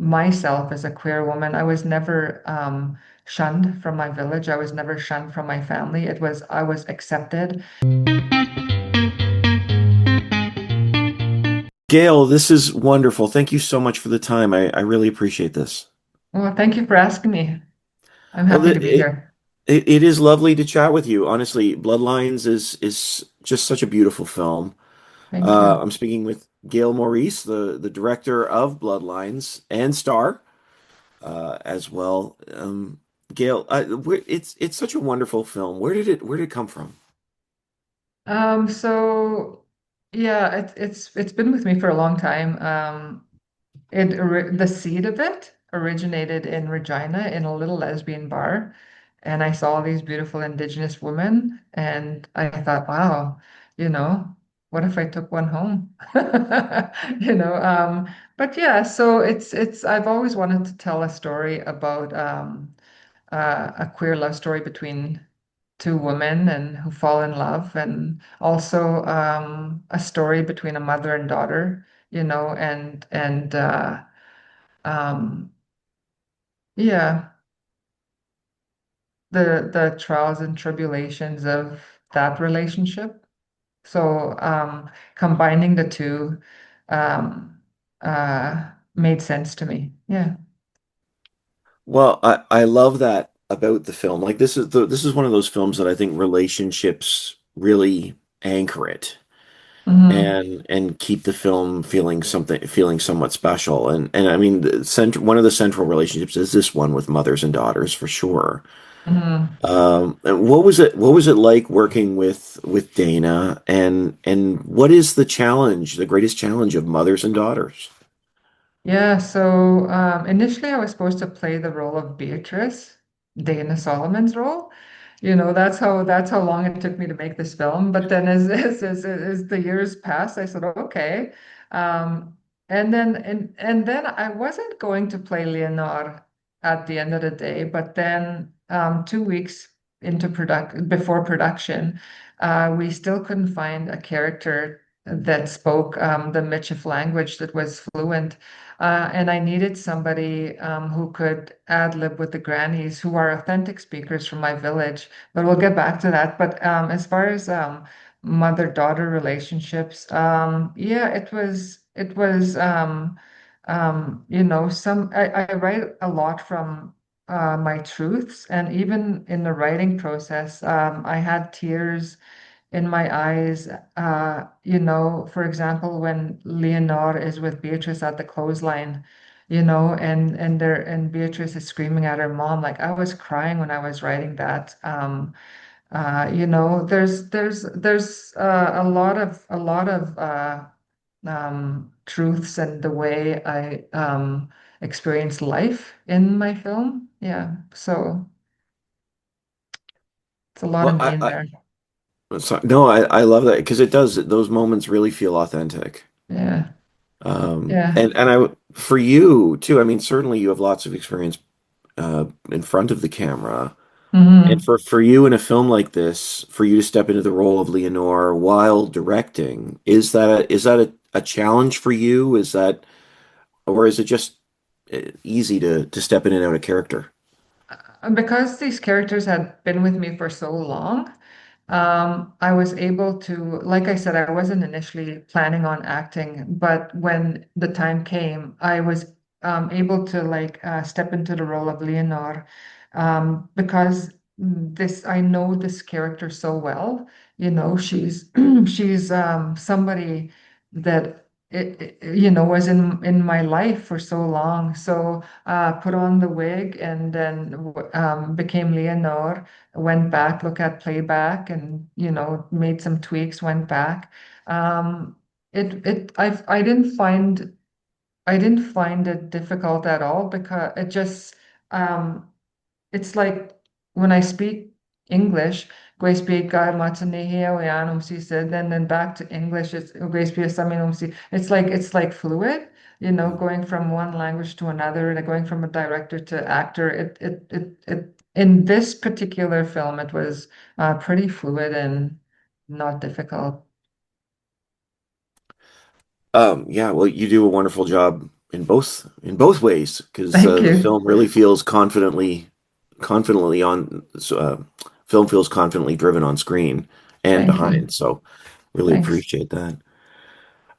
myself as a queer woman. I was never shunned from my village. I was never shunned from my family. It was I was accepted. Gail, this is wonderful. Thank you so much for the time. I really appreciate this. Well, thank you for asking me. I'm Well, happy to be here. it is lovely to chat with you. Honestly, Bloodlines is just such a beautiful film. Thank you. I'm speaking with Gail Maurice, the director of Bloodlines and star as well. Gail, it's such a wonderful film. Where did it come from? So yeah, it's been with me for a long time. The seed of it originated in Regina in a little lesbian bar, and I saw these beautiful Indigenous women, and I thought, wow, you know, what if I took one home? You know, but yeah, so it's I've always wanted to tell a story about a queer love story between two women and who fall in love, and also a story between a mother and daughter, you know, and um, yeah, the trials and tribulations of that relationship. So combining the two um, made sense to me. Yeah. Well, I love that about the film. Like this is one of those films that I think relationships really anchor it Hmm. and keep the film feeling somewhat special. And I mean one of the central relationships is this one with mothers and daughters for sure. Hmm. And what was it like working with Dana and what is the greatest challenge of mothers and daughters? Yeah, so initially I was supposed to play the role of Beatrice, Dana Solomon's role. You know, that's how long it took me to make this film. But then as the years passed, I said, okay. And then I wasn't going to play Leonor at the end of the day, but then 2 weeks into before production, we still couldn't find a character that spoke the Michif language that was fluent. And I needed somebody who could ad lib with the grannies who are authentic speakers from my village. But we'll get back to that. But as far as mother-daughter relationships, yeah, you know, I write a lot from my truths, and even in the writing process, I had tears in my eyes. You know, for example, when Leonor is with Beatrice at the clothesline, you know, and Beatrice is screaming at her mom, like I was crying when I was writing that. You know, there's a lot of truths and the way I experience life in my film. Yeah, so it's a lot Well, of me in there. no, I love that because it does. Those moments really feel authentic. Yeah, yeah. For you too. I mean, certainly you have lots of experience in front of the camera, and Hmm. for you in a film like this, for you to step into the role of Leonore while directing, is that a challenge for you? Is that or is it just easy to step in and out of character? Because these characters had been with me for so long, I was able to, like I said, I wasn't initially planning on acting, but when the time came, I was able to like step into the role of Leonor because I know this character so well. You know, she's she's somebody that you know was in my life for so long. So put on the wig and then became Leonor, went back, look at playback, and you know, made some tweaks, went back. I didn't find it difficult at all because it just um it's like when I speak English, Gwe speak si said, then back to English, it's like fluid, you know, going from one language to another and going from a director to actor. It in this particular film, it was pretty fluid and not difficult. Yeah, well, you do a wonderful job in both ways because Thank the you. film really feels confidently on film feels confidently driven on screen and Thank you. behind. So really Thanks. appreciate that.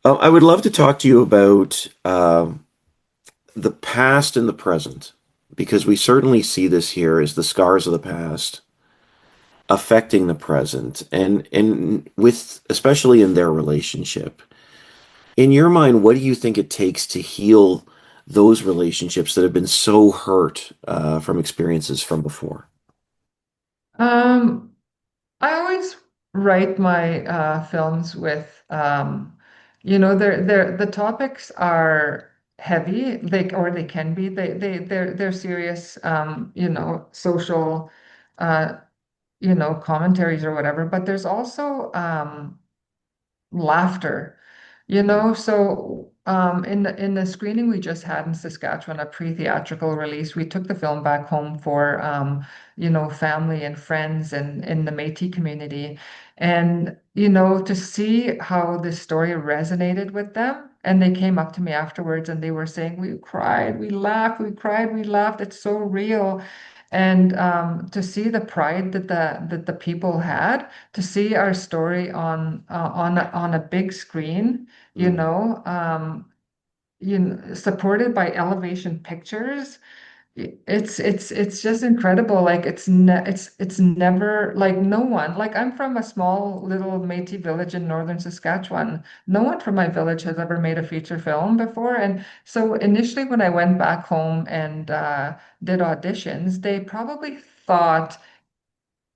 I would love to talk to you about the past and the present because we certainly see this here as the scars of the past affecting the present and with especially in their relationship. In your mind, what do you think it takes to heal those relationships that have been so hurt from experiences from before? Um, I always write my films with, the topics are heavy, or they can be. They're serious, social, uh, commentaries or whatever. But there's also laughter. So in the screening we just had in Saskatchewan, a pre-theatrical release, we took the film back home for family and friends and in the Métis community. And to see how this story resonated with them. And they came up to me afterwards and they were saying, we cried, we laughed, we cried, we laughed. It's so real. And to see the pride that the people had, to see our story on a big screen, Mm. supported by elevation pictures. It's just incredible. Like it's never like no one. Like I'm from a small little Métis village in northern Saskatchewan. No one from my village has ever made a feature film before. And so initially when I went back home and did auditions, they probably thought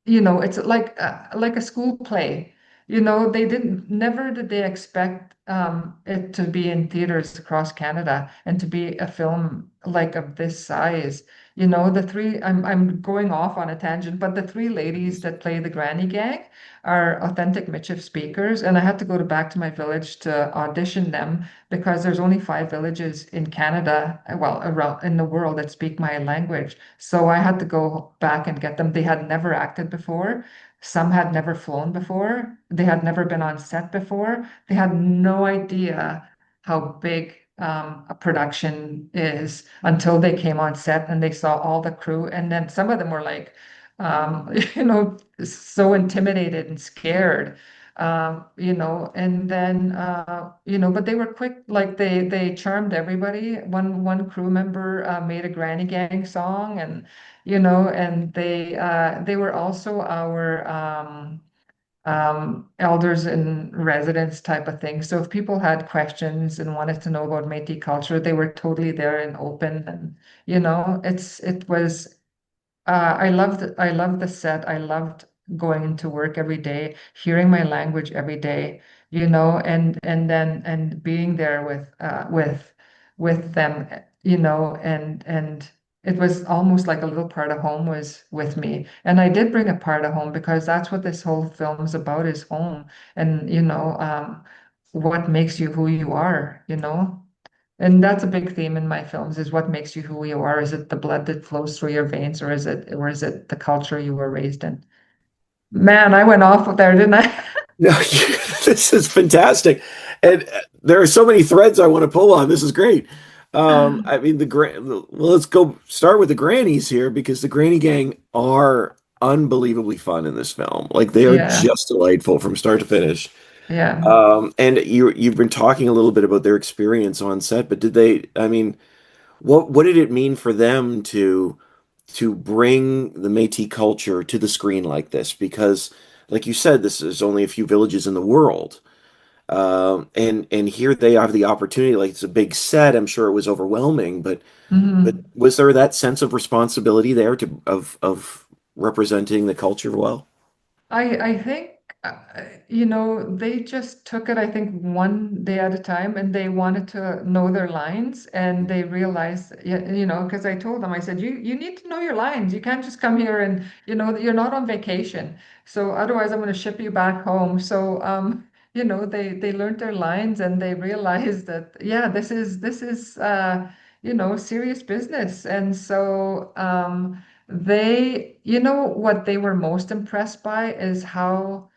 it's like a school play. They didn't never did they expect it to be in theaters across Canada and to be a film like of this size. The three I'm going off on a tangent, but the three ladies that play the granny gang are authentic Michif speakers, and I had to go back to my village to audition them because there's only 5 villages in Canada, well, around in the world that speak my language. So I had to go back and get them. They had never acted before. Some had never flown before. They had never been on set before. They had no idea how big a production is until they came on set and they saw all the crew. And then some of them were like, so intimidated and scared. And then but they were quick, like they charmed everybody. One crew member made a granny gang song, and they were also our elders in residence type of thing. So if people had questions and wanted to know about Métis culture, they were totally there and open. And it was I loved the set. I loved going into work every day, hearing my language every day, and being there with them, and it was almost like a little part of home was with me. And I did bring a part of home because that's what this whole film's about is home and what makes you who you are. And that's a big theme in my films is what makes you who you are. Is it the blood that flows through your veins or is it the culture you were raised in? Man, I went off there, didn't I? No, this is fantastic, and there are so many threads I want to pull on. This is great. I mean, well, let's go start with the grannies here because the Granny Gang are unbelievably fun in this film. Like they are Yeah, just delightful from start to finish. yeah. And you've been talking a little bit about their experience on set, but did they? I mean, what did it mean for them to bring the Métis culture to the screen like this? Because, like you said, this is only a few villages in the world, and here they have the opportunity. Like it's a big set. I'm sure it was overwhelming, but Mhm. was there that sense of responsibility there to of representing the culture well? I think they just took it, I think, one day at a time, and they wanted to know their lines, and they realized, because I told them, I said, you need to know your lines. You can't just come here and you're not on vacation. So otherwise, I'm going to ship you back home. So they learned their lines, and they realized that yeah, this is serious business, and so. What they were most impressed by is how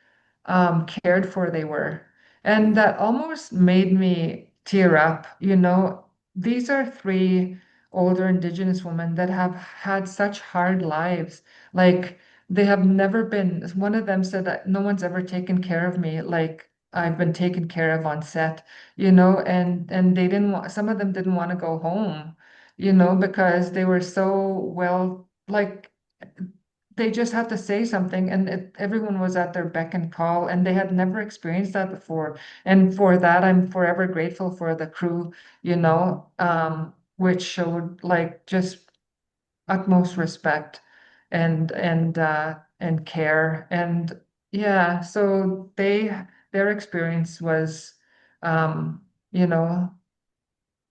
cared for they were. And that almost made me tear up. these are three older Indigenous women that have had such hard lives. Like they have never been, one of them said that no one's ever taken care of me like I've been taken care of on set, and they didn't want, some of them didn't want to go home, because they were so well, like they just had to say something and everyone was at their beck and call and they had never experienced that before. And for that, I'm forever grateful for the crew, which showed like just utmost respect and care. And yeah, so their experience was, um, you know,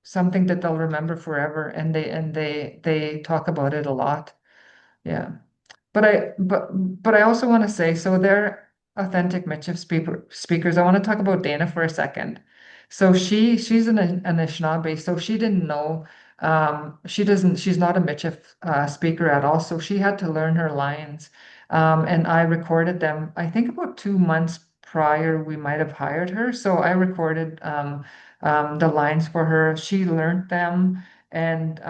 something that they'll remember forever. And they talk about it a lot. Yeah. But I also want to say, so they're authentic Michif speakers. I want to talk about Dana for a second. So she's an Anishinaabe, so she didn't know. She's not a Michif speaker at all. So she had to learn her lines, and I recorded them. I think about 2 months prior we might have hired her. So I recorded the lines for her. She learned them, and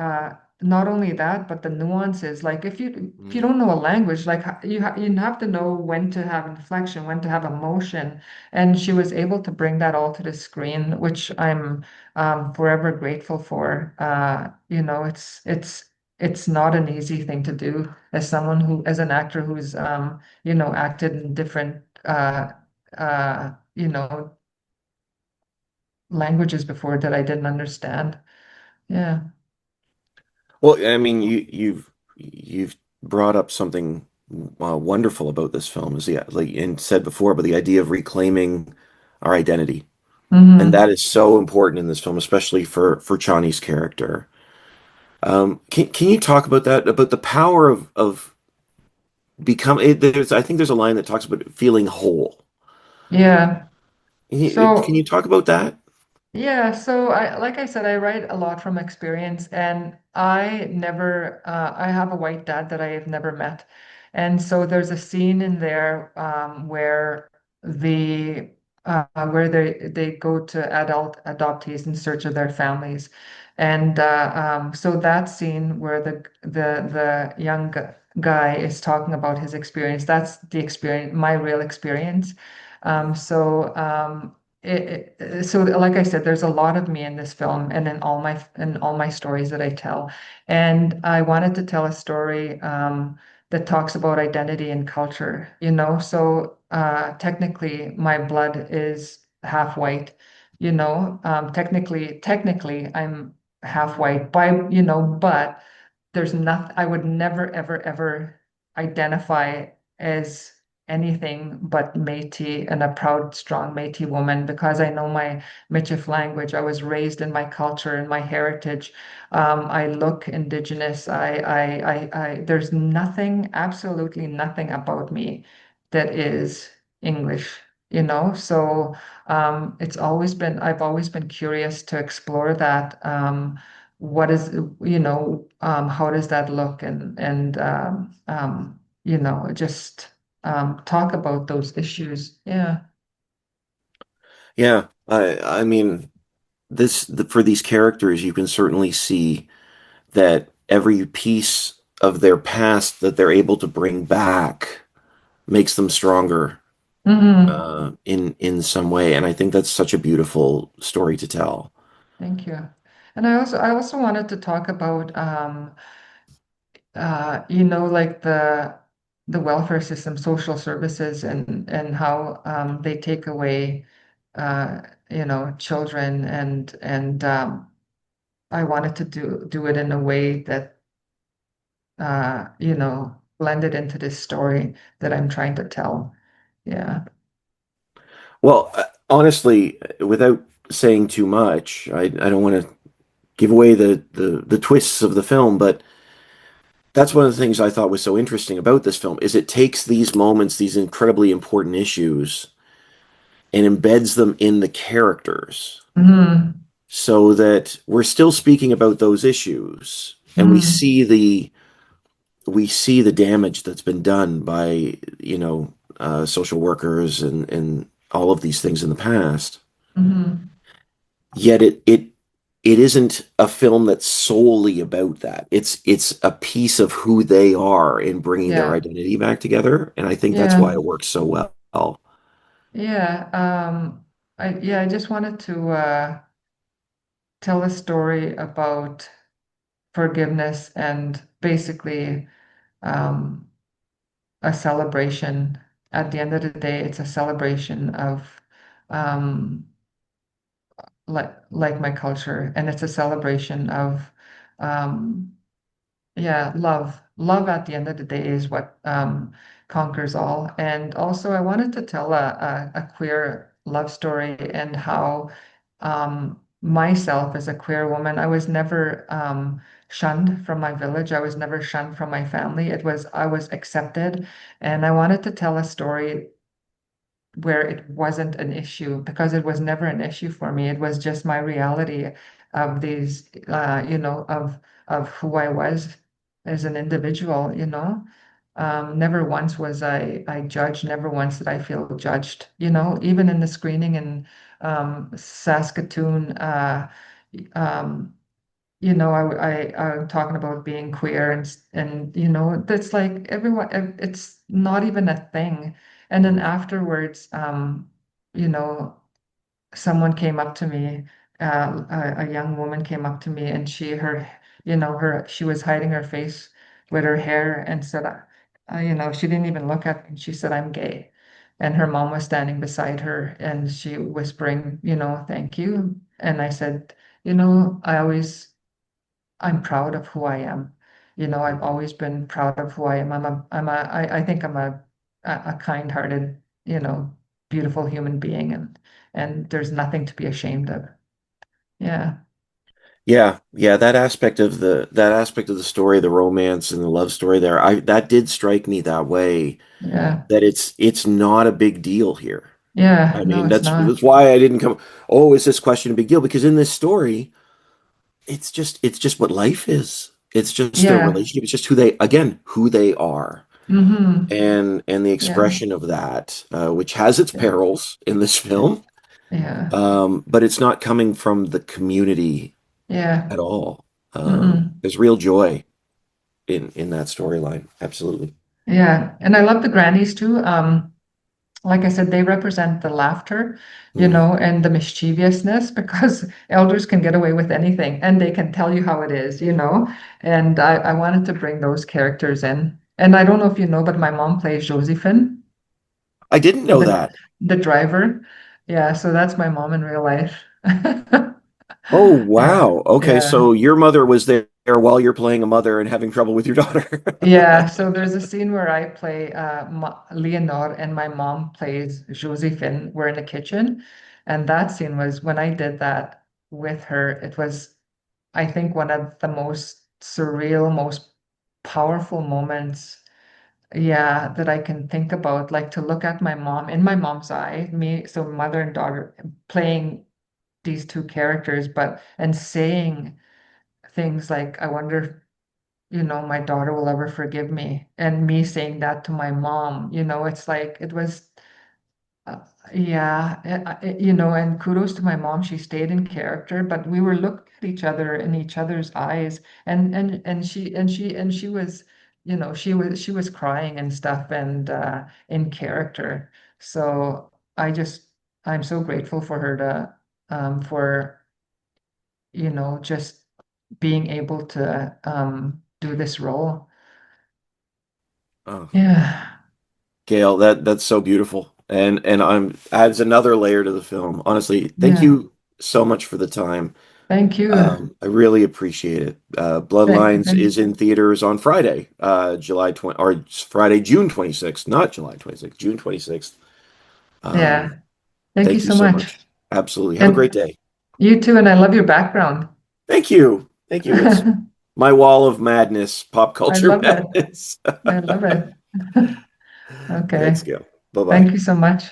not only that, but the nuances. Like if you Mm. don't know a language, like you have to know when to have inflection, when to have emotion, and she was able to bring that all to the screen, which I'm forever grateful for. It's not an easy thing to do as someone as an actor who's acted in different you know languages before that I didn't understand. Yeah. Well, I mean, you've brought up something wonderful about this film, is the like and said before, but the idea of reclaiming our identity, and Mm-hmm. that is so important in this film, especially for Chani's character. Can you talk about that, about the power of become? There's I think there's a line that talks about feeling whole. Yeah. Can you So talk about that? yeah, so like I said, I write a lot from experience, and I have a white dad that I have never met. And so there's a scene in there the where they go to adult adoptees in search of their families. And so that scene where the young guy is talking about his experience, that's the experience, my real experience. So so like I said, there's a lot of me in this film and in all my stories that I tell. And I wanted to tell a story that talks about identity and culture, So technically my blood is half white, technically I'm half white but there's nothing, I would never, ever, ever identify as anything but Métis and a proud, strong Métis woman because I know my Michif language. I was raised in my culture and my heritage. I look indigenous. There's nothing, absolutely nothing about me that is English, So I've always been curious to explore that. What is, how does that look? Just talk about those issues. Yeah. Yeah, I mean, for these characters, you can certainly see that every piece of their past that they're able to bring back makes them stronger Hmm. in some way, and I think that's such a beautiful story to tell. Thank you. And I also wanted to talk about like the welfare system, social services, and how they take away children and I wanted to do it in a way that blended into this story that I'm trying to tell. Yeah. Well, honestly, without saying too much, I don't want to give away the twists of the film, but that's one of the things I thought was so interesting about this film is it takes these moments, these incredibly important issues, and embeds them in the characters Hmm. so that we're still speaking about those issues and Hmm. we see the damage that's been done by social workers and all of these things in the past. Hmm. Yet it it isn't a film that's solely about that. It's a piece of who they are in bringing their Yeah. identity back together, and I think that's why Yeah. it works so well. Yeah. I just wanted to tell a story about forgiveness and basically um, a celebration. At the end of the day, it's a celebration of um, like my culture, and it's a celebration of um, yeah, love. Love at the end of the day is what conquers all. And also, I wanted to tell a queer love story and how myself as a queer woman, I was never shunned from my village. I was never shunned from my family. I was accepted. And I wanted to tell a story where it wasn't an issue because it was never an issue for me. It was just my reality of these, of who I was as an individual, you know. Never once was I judged, never once did I feel judged, you know, even in the screening in Saskatoon, um, I'm talking about being queer and that's like everyone, it's not even a thing. And then Mhm. afterwards, you know, someone came up to me, a young woman came up to me and she was hiding her face with her hair and said, she didn't even look at me. And she said, I'm gay. And her mom was standing beside her and she whispering, thank you. And I said, I'm proud of who I am. I've always been proud of who I am. I think I'm a kind-hearted, beautiful human being, and there's nothing to be ashamed of. Yeah, Yeah, yeah, that aspect of the story, the romance and the love story there, I that did strike me that way, yeah, that it's not a big deal here. yeah. I No, mean, it's that's not. why I didn't come, oh, is this question a big deal? Because in this story, it's just what life is. It's just their Yeah. relationship. It's just who they are, Mm-hmm. and the Yeah. expression of that, which has its Yeah. perils in this film, Yeah. but it's not coming from the community Yeah. at all. Mm-mm. There's real joy in that storyline. Absolutely. Yeah. And I love the grannies too. Like I said, they represent the laughter, Mm. and the mischievousness because elders can get away with anything and they can tell you how it is. And I wanted to bring those characters in. And I don't know if you know, but my mom plays Josephine, I didn't know the that. the driver. Yeah, so that's my mom in real life. Oh, Yeah, wow. Okay, yeah. so your mother was there while you're playing a mother and having trouble with your daughter. Yeah, so there's a scene where I play Leonor and my mom plays Josephine. We're in the kitchen. And that scene was when I did that with her, it was, I think, one of the most surreal, most powerful moments, yeah, that I can think about. Like to look at my mom in my mom's eye, me, so mother and daughter playing these two characters, but and saying things like, I wonder my daughter will ever forgive me. And me saying that to my mom, it's like it was, uh, yeah, and kudos to my mom. She stayed in character, but we were looking at each other in each other's eyes, and she was, she was crying and stuff, and in character. So I'm so grateful for her for just being able to do this role. Oh, Yeah, Gail, that's so beautiful. And I'm adds another layer to the film. Honestly, thank yeah. you so much for the time. Thank you. I really appreciate it. Thank, Bloodlines thank, is in theaters on Friday, July 20, or Friday, June 26th, not July 26th, June 26th. yeah. Um, Thank you thank you so so much. much. Absolutely. Have a great And day. you too, and I love your background. Thank you. Thank you. It's my wall of madness, pop I culture love it. madness. I love it. Thanks, Okay. Gail. Bye bye. Thank you so much.